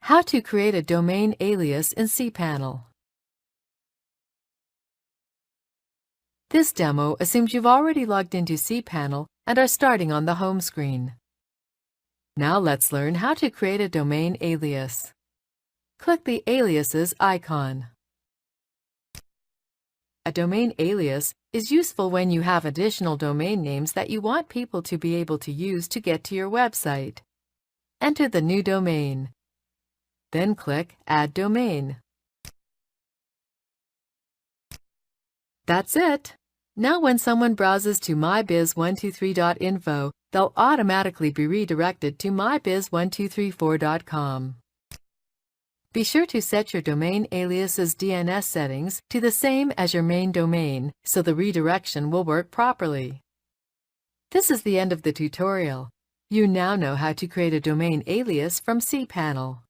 How to create a domain alias in cPanel. This demo assumes you've already logged into cPanel and are starting on the home screen. Now let's learn how to create a domain alias. Click the Aliases icon. A domain alias is useful when you have additional domain names that you want people to be able to use to get to your website. Enter the new domain. Then click Add Domain. That's it! Now when someone browses to mybiz123.info, they'll automatically be redirected to mybiz1234.com. Be sure to set your domain alias's DNS settings to the same as your main domain so the redirection will work properly. This is the end of the tutorial. You now know how to create a domain alias from cPanel.